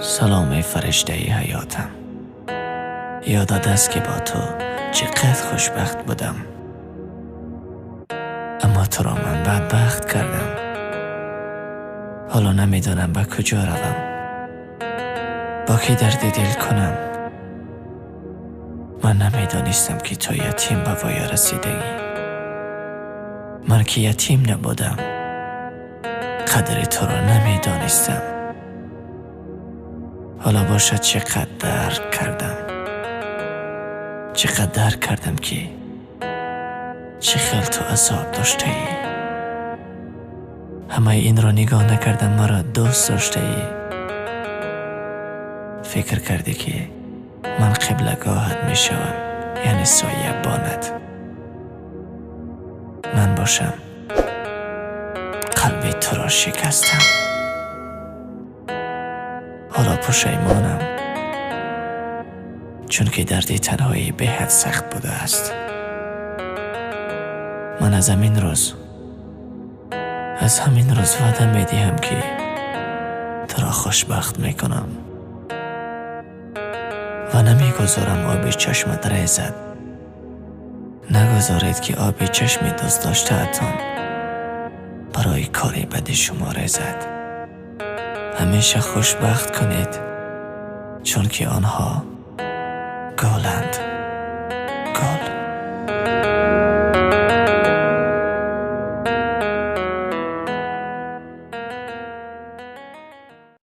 سلام ای فرشته ای حیاتم، یادت است که با تو چقدر خوشبخت بودم، اما تو را من بدبخت کردم. حالا نمیدانم به کجا روم، با کی درد دل کنم. من نمیدانستم که تو یتیم به وای رسیدگی. من که یتیم نبودم، قدر تو را نمیدانستم. حالا باشد چقدر درک کردم که چه خیلی تو عذاب داشته ای. همه این را نگاه نکردم مرا دوست داشته ای. فکر کردی که من قبلگاهت می شوم، یعنی سایه بانت. من باشم قلب تو را شکستم. حالا پشیمانم، چون که درد تنهایی به حد سخت بوده است. من از همین روز وعده می دهم که تو را خوشبخت می کنم و نمیگذارم آب چشمت ریزد. نگذارید که آب چشم دوست داشته اتان برای کاری بد شما ریزد. همیشه خوشبخت کنید، چون که آنها گولند.